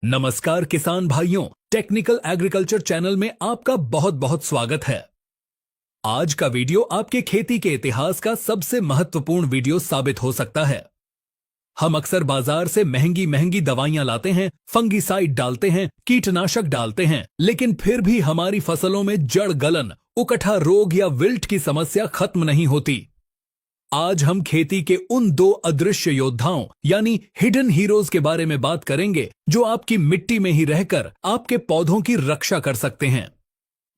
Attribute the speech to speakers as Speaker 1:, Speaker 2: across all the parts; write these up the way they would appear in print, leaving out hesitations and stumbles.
Speaker 1: नमस्कार किसान भाइयों, टेक्निकल एग्रीकल्चर चैनल में आपका बहुत बहुत स्वागत है। आज का वीडियो आपके खेती के इतिहास का सबसे महत्वपूर्ण वीडियो साबित हो सकता है। हम अक्सर बाजार से महंगी महंगी दवाइयां लाते हैं, फंगीसाइड डालते हैं, कीटनाशक डालते हैं, लेकिन फिर भी हमारी फसलों में जड़ गलन, उकठा रोग या विल्ट की समस्या खत्म नहीं होती। आज हम खेती के उन दो अदृश्य योद्धाओं यानी हिडन हीरोज के बारे में बात करेंगे जो आपकी मिट्टी में ही रहकर आपके पौधों की रक्षा कर सकते हैं।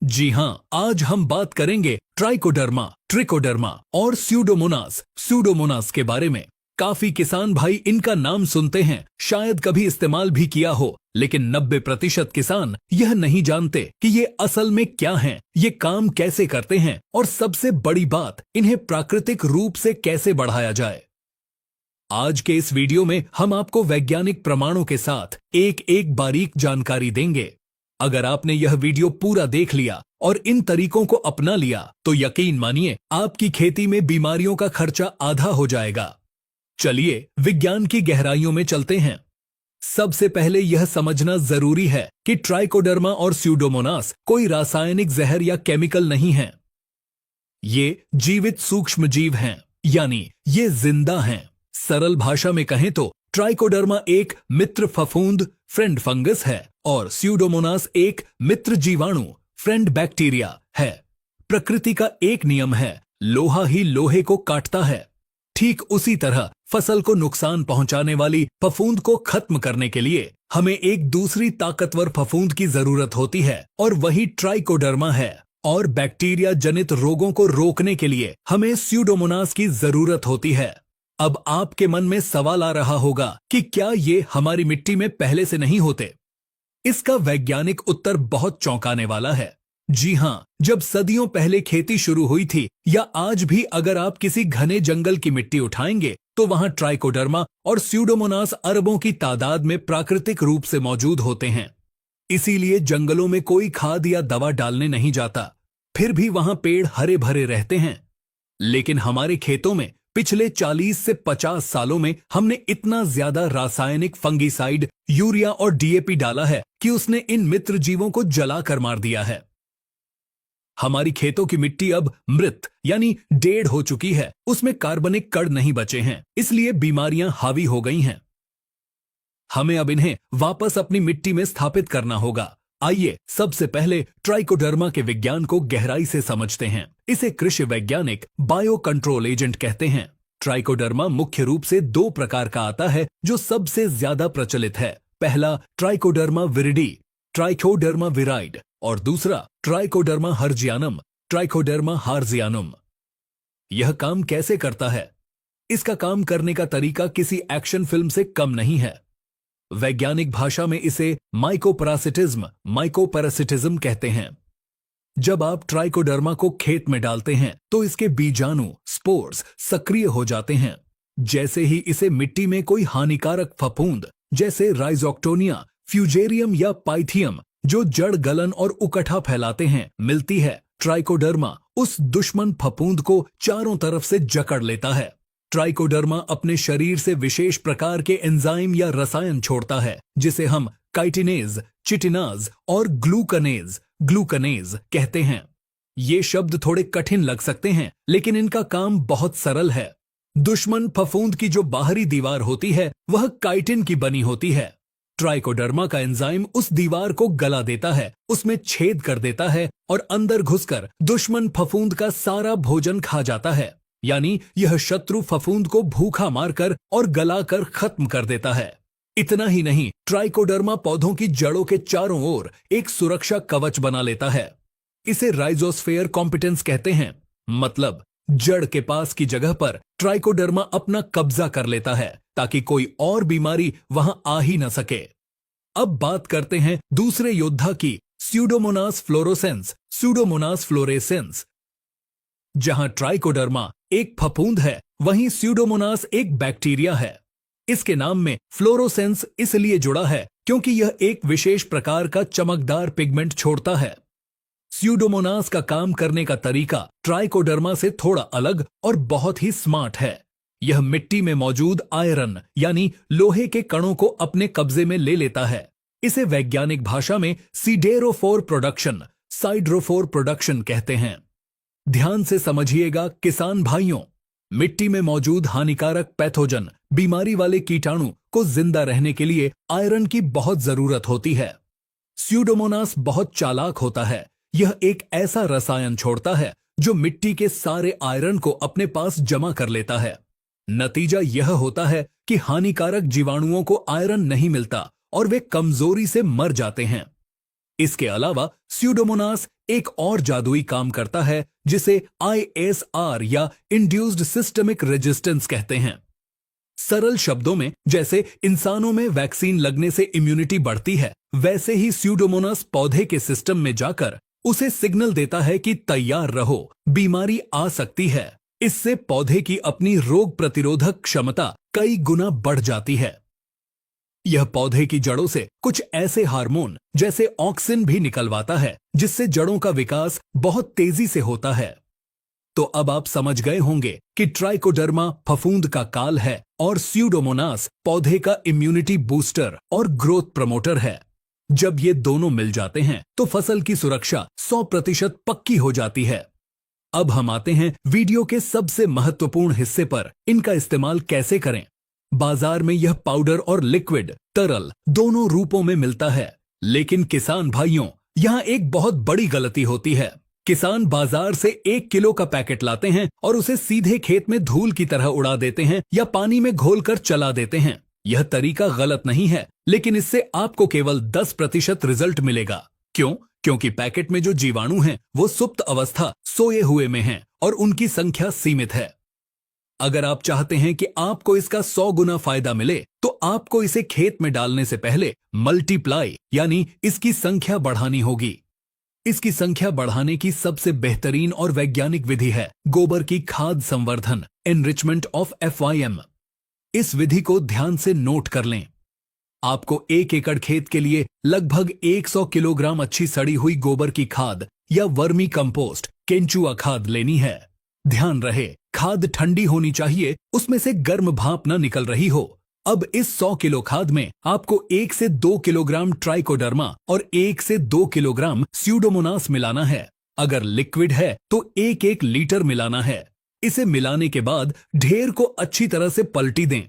Speaker 1: जी हां, आज हम बात करेंगे ट्राइकोडर्मा, ट्रिकोडर्मा और स्यूडोमोनास के बारे में। काफी किसान भाई इनका नाम सुनते हैं, शायद कभी इस्तेमाल भी किया हो, लेकिन 90% किसान यह नहीं जानते कि ये असल में क्या हैं, ये काम कैसे करते हैं और सबसे बड़ी बात, इन्हें प्राकृतिक रूप से कैसे बढ़ाया जाए। आज के इस वीडियो में हम आपको वैज्ञानिक प्रमाणों के साथ एक एक बारीक जानकारी देंगे। अगर आपने यह वीडियो पूरा देख लिया और इन तरीकों को अपना लिया तो यकीन मानिए आपकी खेती में बीमारियों का खर्चा आधा हो जाएगा। चलिए विज्ञान की गहराइयों में चलते हैं। सबसे पहले यह समझना जरूरी है कि ट्राइकोडर्मा और स्यूडोमोनास कोई रासायनिक जहर या केमिकल नहीं है। ये जीवित सूक्ष्म जीव हैं, यानी ये जिंदा हैं। सरल भाषा में कहें तो ट्राइकोडर्मा एक मित्र फफूंद फ्रेंड फंगस है और स्यूडोमोनास एक मित्र जीवाणु फ्रेंड बैक्टीरिया है। प्रकृति का एक नियम है, लोहा ही लोहे को काटता है। ठीक उसी तरह फसल को नुकसान पहुंचाने वाली फफूंद को खत्म करने के लिए हमें एक दूसरी ताकतवर फफूंद की जरूरत होती है और वही ट्राइकोडर्मा है। और बैक्टीरिया जनित रोगों को रोकने के लिए हमें स्यूडोमोनास की जरूरत होती है। अब आपके मन में सवाल आ रहा होगा कि क्या ये हमारी मिट्टी में पहले से नहीं होते? इसका वैज्ञानिक उत्तर बहुत चौंकाने वाला है। जी हां, जब सदियों पहले खेती शुरू हुई थी या आज भी अगर आप किसी घने जंगल की मिट्टी उठाएंगे तो वहां ट्राइकोडर्मा और स्यूडोमोनास अरबों की तादाद में प्राकृतिक रूप से मौजूद होते हैं। इसीलिए जंगलों में कोई खाद या दवा डालने नहीं जाता, फिर भी वहां पेड़ हरे भरे रहते हैं। लेकिन हमारे खेतों में पिछले 40 से 50 सालों में हमने इतना ज्यादा रासायनिक फंगीसाइड, यूरिया और डीएपी डाला है कि उसने इन मित्र जीवों को जलाकर मार दिया है। हमारी खेतों की मिट्टी अब मृत यानी डेड हो चुकी है, उसमें कार्बनिक कण नहीं बचे हैं, इसलिए बीमारियां हावी हो गई हैं। हमें अब इन्हें वापस अपनी मिट्टी में स्थापित करना होगा। आइए सबसे पहले ट्राइकोडर्मा के विज्ञान को गहराई से समझते हैं। इसे कृषि वैज्ञानिक बायो कंट्रोल एजेंट कहते हैं। ट्राइकोडर्मा मुख्य रूप से दो प्रकार का आता है जो सबसे ज्यादा प्रचलित है। पहला ट्राइकोडर्मा विरिडी, ट्राइकोडर्मा विराइड और दूसरा ट्राइकोडर्मा हर्जियानम, ट्राइकोडर्मा हार्जियानम। यह काम कैसे करता है? इसका काम करने का तरीका किसी एक्शन फिल्म से कम नहीं है। वैज्ञानिक भाषा में इसे माइकोपैरासिटिज्म कहते हैं। जब आप ट्राइकोडर्मा को खेत में डालते हैं तो इसके बीजाणु स्पोर्स सक्रिय हो जाते हैं। जैसे ही इसे मिट्टी में कोई हानिकारक फफूंद जैसे राइजोक्टोनिया, फ्यूजेरियम या पाइथियम जो जड़ गलन और उकठा फैलाते हैं मिलती है, ट्राइकोडर्मा उस दुश्मन फफूंद को चारों तरफ से जकड़ लेता है। ट्राइकोडर्मा अपने शरीर से विशेष प्रकार के एंजाइम या रसायन छोड़ता है जिसे हम काइटिनेज, चिटिनाज और ग्लूकनेज कहते हैं। ये शब्द थोड़े कठिन लग सकते हैं, लेकिन इनका काम बहुत सरल है। दुश्मन फफूंद की जो बाहरी दीवार होती है वह काइटिन की बनी होती है। ट्राइकोडर्मा का एंजाइम उस दीवार को गला देता है, उसमें छेद कर देता है और अंदर घुसकर दुश्मन फफूंद का सारा भोजन खा जाता है। यानी यह शत्रु फफूंद को भूखा मारकर और गलाकर खत्म कर देता है। इतना ही नहीं, ट्राइकोडर्मा पौधों की जड़ों के चारों ओर एक सुरक्षा कवच बना लेता है। इसे राइजोस्फेयर कॉम्पिटेंस कहते हैं, मतलब जड़ के पास की जगह पर ट्राइकोडर्मा अपना कब्जा कर लेता है ताकि कोई और बीमारी वहां आ ही न सके। अब बात करते हैं दूसरे योद्धा की, स्यूडोमोनास फ्लोरेसेंस। जहां ट्राइकोडर्मा एक फफूंद है, वहीं स्यूडोमोनास एक बैक्टीरिया है। इसके नाम में फ्लोरोसेंस इसलिए जुड़ा है क्योंकि यह एक विशेष प्रकार का चमकदार पिगमेंट छोड़ता है। स्यूडोमोनास का काम करने का तरीका ट्राइकोडर्मा से थोड़ा अलग और बहुत ही स्मार्ट है। यह मिट्टी में मौजूद आयरन यानी लोहे के कणों को अपने कब्जे में ले लेता है। इसे वैज्ञानिक भाषा में सिडेरोफोर प्रोडक्शन, साइड्रोफोर प्रोडक्शन कहते हैं। ध्यान से समझिएगा किसान भाइयों, मिट्टी में मौजूद हानिकारक पैथोजन, बीमारी वाले कीटाणु को जिंदा रहने के लिए आयरन की बहुत जरूरत होती है। स्यूडोमोनास बहुत चालाक होता है। यह एक ऐसा रसायन छोड़ता है जो मिट्टी के सारे आयरन को अपने पास जमा कर लेता है। नतीजा यह होता है कि हानिकारक जीवाणुओं को आयरन नहीं मिलता और वे कमजोरी से मर जाते हैं। इसके अलावा स्यूडोमोनास एक और जादुई काम करता है जिसे ISR या इंड्यूस्ड सिस्टमिक रेजिस्टेंस कहते हैं। सरल शब्दों में, जैसे इंसानों में वैक्सीन लगने से इम्यूनिटी बढ़ती है, वैसे ही स्यूडोमोनास पौधे के सिस्टम में जाकर उसे सिग्नल देता है कि तैयार रहो, बीमारी आ सकती है। इससे पौधे की अपनी रोग प्रतिरोधक क्षमता कई गुना बढ़ जाती है। यह पौधे की जड़ों से कुछ ऐसे हार्मोन जैसे ऑक्सिन भी निकलवाता है जिससे जड़ों का विकास बहुत तेजी से होता है। तो अब आप समझ गए होंगे कि ट्राइकोडर्मा फफूंद का काल है और स्यूडोमोनास पौधे का इम्यूनिटी बूस्टर और ग्रोथ प्रमोटर है। जब ये दोनों मिल जाते हैं तो फसल की सुरक्षा 100% पक्की हो जाती है। अब हम आते हैं वीडियो के सबसे महत्वपूर्ण हिस्से पर, इनका इस्तेमाल कैसे करें। बाजार में यह पाउडर और लिक्विड, तरल दोनों रूपों में मिलता है, लेकिन किसान भाइयों, यहाँ एक बहुत बड़ी गलती होती है। किसान बाजार से 1 किलो का पैकेट लाते हैं और उसे सीधे खेत में धूल की तरह उड़ा देते हैं या पानी में घोलकर चला देते हैं। यह तरीका गलत नहीं है, लेकिन इससे आपको केवल 10% रिजल्ट मिलेगा। क्यों? क्योंकि पैकेट में जो जीवाणु हैं वो सुप्त अवस्था, सोए हुए में हैं और उनकी संख्या सीमित है। अगर आप चाहते हैं कि आपको इसका 100 गुना फायदा मिले तो आपको इसे खेत में डालने से पहले मल्टीप्लाई यानी इसकी संख्या बढ़ानी होगी। इसकी संख्या बढ़ाने की सबसे बेहतरीन और वैज्ञानिक विधि है गोबर की खाद संवर्धन, एनरिचमेंट ऑफ FYM। इस विधि को ध्यान से नोट कर लें। आपको 1 एकड़ खेत के लिए लगभग 100 किलोग्राम अच्छी सड़ी हुई गोबर की खाद या वर्मी कंपोस्ट, केंचुआ खाद लेनी है। ध्यान रहे, खाद ठंडी होनी चाहिए, उसमें से गर्म भाप न निकल रही हो। अब इस 100 किलो खाद में आपको 1 से 2 किलोग्राम ट्राइकोडर्मा और 1 से 2 किलोग्राम स्यूडोमोनास मिलाना है। अगर लिक्विड है तो 1-1 लीटर मिलाना है। इसे मिलाने के बाद ढेर को अच्छी तरह से पलटी दें।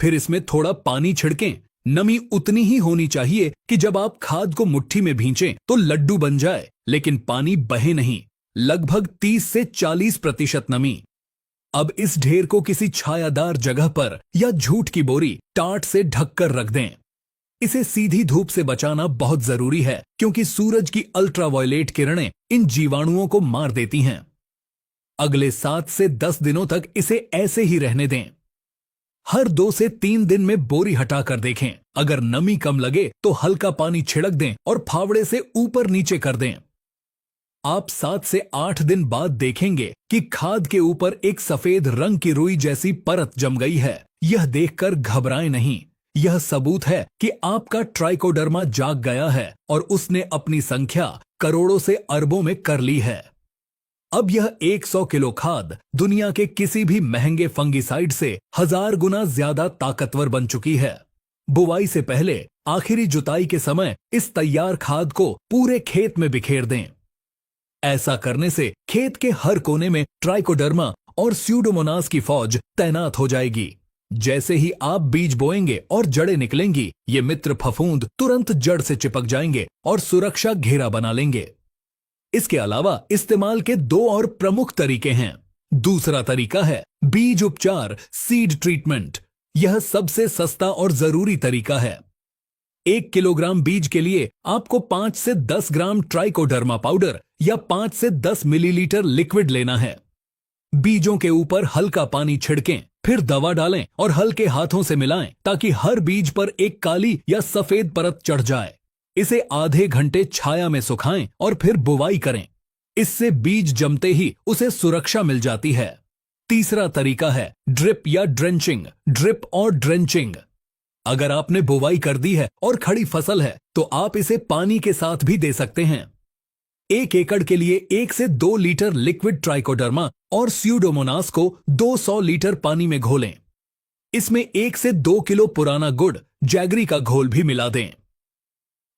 Speaker 1: फिर इसमें थोड़ा पानी छिड़कें। नमी उतनी ही होनी चाहिए कि जब आप खाद को मुट्ठी में भींचें तो लड्डू बन जाए, लेकिन पानी बहे नहीं। लगभग 30 से 40% नमी। अब इस ढेर को किसी छायादार जगह पर या झूठ की बोरी, टाट से ढककर रख दें। इसे सीधी धूप से बचाना बहुत जरूरी है क्योंकि सूरज की अल्ट्रावायलेट किरणें इन जीवाणुओं को मार देती हैं। अगले 7 से 10 दिनों तक इसे ऐसे ही रहने दें। हर 2 से 3 दिन में बोरी हटाकर देखें। अगर नमी कम लगे तो हल्का पानी छिड़क दें और फावड़े से ऊपर नीचे कर दें। आप 7 से 8 दिन बाद देखेंगे कि खाद के ऊपर एक सफेद रंग की रुई जैसी परत जम गई है। यह देखकर घबराएं नहीं, यह सबूत है कि आपका ट्राइकोडर्मा जाग गया है और उसने अपनी संख्या करोड़ों से अरबों में कर ली है। अब यह 100 किलो खाद दुनिया के किसी भी महंगे फंगिसाइड से 1000 गुना ज्यादा ताकतवर बन चुकी है। बुवाई से पहले आखिरी जुताई के समय इस तैयार खाद को पूरे खेत में बिखेर दें। ऐसा करने से खेत के हर कोने में ट्राइकोडर्मा और स्यूडोमोनास की फौज तैनात हो जाएगी। जैसे ही आप बीज बोएंगे और जड़ें निकलेंगी, ये मित्र फफूंद तुरंत जड़ से चिपक जाएंगे और सुरक्षा घेरा बना लेंगे। इसके अलावा इस्तेमाल के 2 और प्रमुख तरीके हैं। दूसरा तरीका है बीज उपचार, सीड ट्रीटमेंट। यह सबसे सस्ता और जरूरी तरीका है। 1 किलोग्राम बीज के लिए आपको 5 से 10 ग्राम ट्राइकोडर्मा पाउडर या 5 से 10 मिलीलीटर लिक्विड लेना है। बीजों के ऊपर हल्का पानी छिड़कें, फिर दवा डालें और हल्के हाथों से मिलाएं ताकि हर बीज पर एक काली या सफेद परत चढ़ जाए। इसे आधे घंटे छाया में सुखाएं और फिर बुवाई करें। इससे बीज जमते ही उसे सुरक्षा मिल जाती है। तीसरा तरीका है ड्रिप या ड्रेंचिंग। ड्रिप और ड्रेंचिंग। अगर आपने बुवाई कर दी है और खड़ी फसल है तो आप इसे पानी के साथ भी दे सकते हैं। 1 एकड़ के लिए 1 से 2 लीटर लिक्विड ट्राइकोडर्मा और स्यूडोमोनास को 200 लीटर पानी में घोलें। इसमें 1 से 2 किलो पुराना गुड़, जैगरी का घोल भी मिला दें।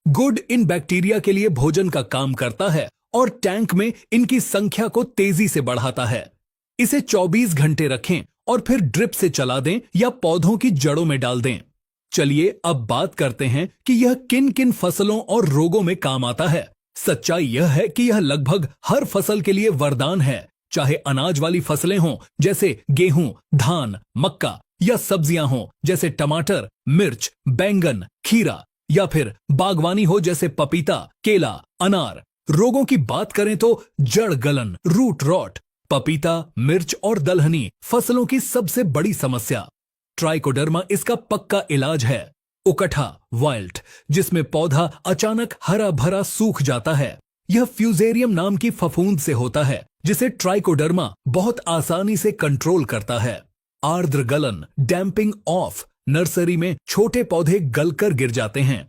Speaker 1: गुड इन बैक्टीरिया के लिए भोजन का काम करता है और टैंक में इनकी संख्या को तेजी से बढ़ाता है। इसे 24 घंटे रखें और फिर ड्रिप से चला दें या पौधों की जड़ों में डाल दें। चलिए अब बात करते हैं कि यह किन किन फसलों और रोगों में काम आता है। सच्चाई यह है कि यह लगभग हर फसल के लिए वरदान है, चाहे अनाज वाली फसलें हों जैसे गेहूं, धान, मक्का, या सब्जियां हों जैसे टमाटर, मिर्च, बैंगन, खीरा, या फिर बागवानी हो जैसे पपीता, केला, अनार। रोगों की बात करें तो जड़ गलन, रूट रॉट, पपीता, मिर्च और दलहनी फसलों की सबसे बड़ी समस्या। ट्राइकोडर्मा इसका पक्का इलाज है। उकठा, वाइल्ट, जिसमें पौधा अचानक हरा भरा सूख जाता है। यह फ्यूजेरियम नाम की फफूंद से होता है जिसे ट्राइकोडर्मा बहुत आसानी से कंट्रोल करता है। आर्द्र गलन, डैम्पिंग ऑफ, नर्सरी में छोटे पौधे गलकर गिर जाते हैं।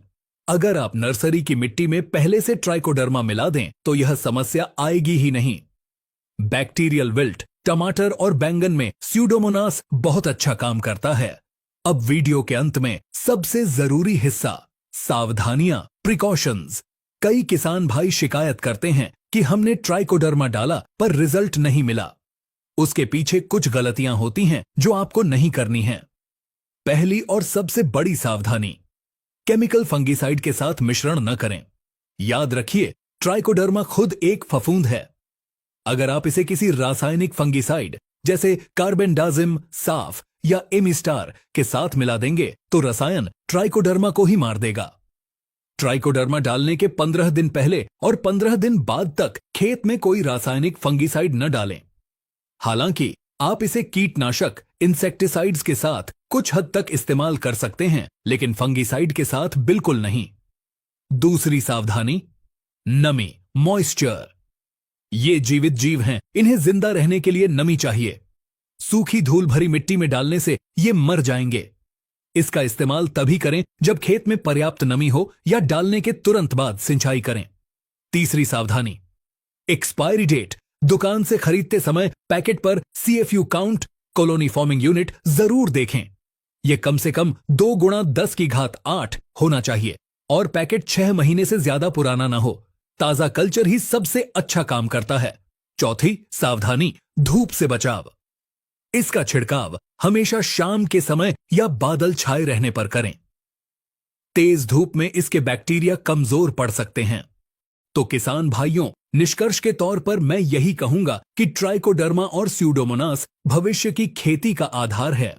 Speaker 1: अगर आप नर्सरी की मिट्टी में पहले से ट्राइकोडर्मा मिला दें तो यह समस्या आएगी ही नहीं। बैक्टीरियल विल्ट, टमाटर और बैंगन में स्यूडोमोनास बहुत अच्छा काम करता है। अब वीडियो के अंत में सबसे जरूरी हिस्सा, सावधानियां, प्रिकॉशंस। कई किसान भाई शिकायत करते हैं कि हमने ट्राइकोडर्मा डाला पर रिजल्ट नहीं मिला। उसके पीछे कुछ गलतियां होती हैं जो आपको नहीं करनी है। पहली और सबसे बड़ी सावधानी, केमिकल फंगिसाइड के साथ मिश्रण न करें। याद रखिए, ट्राइकोडर्मा खुद एक फफूंद है। अगर आप इसे किसी रासायनिक फंगिसाइड जैसे कार्बेंडाजिम, साफ या एमिस्टार के साथ मिला देंगे तो रसायन ट्राइकोडर्मा को ही मार देगा। ट्राइकोडर्मा डालने के 15 दिन पहले और 15 दिन बाद तक खेत में कोई रासायनिक फंगिसाइड न डालें। हालांकि आप इसे कीटनाशक, इंसेक्टिसाइड्स के साथ कुछ हद तक इस्तेमाल कर सकते हैं, लेकिन फंगिसाइड के साथ बिल्कुल नहीं। दूसरी सावधानी, नमी, मॉइस्चर। ये जीवित जीव हैं, इन्हें जिंदा रहने के लिए नमी चाहिए। सूखी धूल भरी मिट्टी में डालने से ये मर जाएंगे। इसका इस्तेमाल तभी करें जब खेत में पर्याप्त नमी हो या डालने के तुरंत बाद सिंचाई करें। तीसरी सावधानी, एक्सपायरी डेट। दुकान से खरीदते समय पैकेट पर CFU count, colony forming unit जरूर देखें। यह कम से कम 2 गुणा 10 की घात 8 होना चाहिए और पैकेट 6 महीने से ज्यादा पुराना ना हो। ताजा कल्चर ही सबसे अच्छा काम करता है। चौथी सावधानी, धूप से बचाव। इसका छिड़काव हमेशा शाम के समय या बादल छाए रहने पर करें। तेज धूप में इसके बैक्टीरिया कमजोर पड़ सकते हैं। तो किसान भाइयों, निष्कर्ष के तौर पर मैं यही कहूंगा कि ट्राइकोडर्मा और स्यूडोमोनास भविष्य की खेती का आधार है।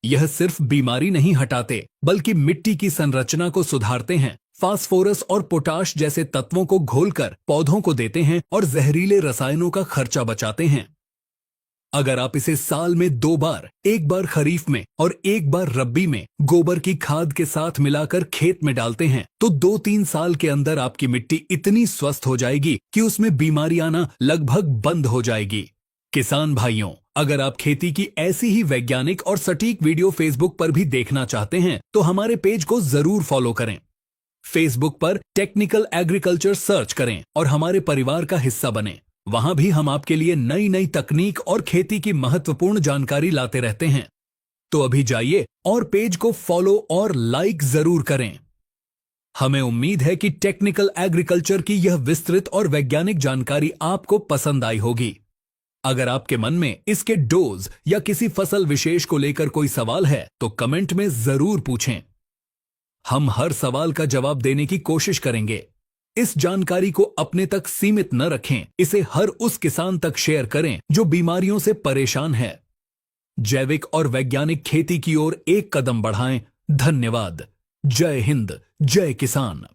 Speaker 1: यह सिर्फ बीमारी नहीं हटाते बल्कि मिट्टी की संरचना को सुधारते हैं, फास्फोरस और पोटाश जैसे तत्वों को घोलकर पौधों को देते हैं और जहरीले रसायनों का खर्चा बचाते हैं। अगर आप इसे साल में 2 बार, एक बार खरीफ में और एक बार रब्बी में गोबर की खाद के साथ मिलाकर खेत में डालते हैं तो 2-3 साल के अंदर आपकी मिट्टी इतनी स्वस्थ हो जाएगी कि उसमें बीमारी आना लगभग बंद हो जाएगी। किसान भाइयों, अगर आप खेती की ऐसी ही वैज्ञानिक और सटीक वीडियो फेसबुक पर भी देखना चाहते हैं तो हमारे पेज को जरूर फॉलो करें। फेसबुक पर टेक्निकल एग्रीकल्चर सर्च करें और हमारे परिवार का हिस्सा बने। वहां भी हम आपके लिए नई नई तकनीक और खेती की महत्वपूर्ण जानकारी लाते रहते हैं। तो अभी जाइए और पेज को फॉलो और लाइक जरूर करें। हमें उम्मीद है कि टेक्निकल एग्रीकल्चर की यह विस्तृत और वैज्ञानिक जानकारी आपको पसंद आई होगी। अगर आपके मन में इसके डोज या किसी फसल विशेष को लेकर कोई सवाल है तो कमेंट में जरूर पूछें। हम हर सवाल का जवाब देने की कोशिश करेंगे। इस जानकारी को अपने तक सीमित न रखें, इसे हर उस किसान तक शेयर करें जो बीमारियों से परेशान है। जैविक और वैज्ञानिक खेती की ओर एक कदम बढ़ाएं। धन्यवाद। जय हिंद, जय किसान।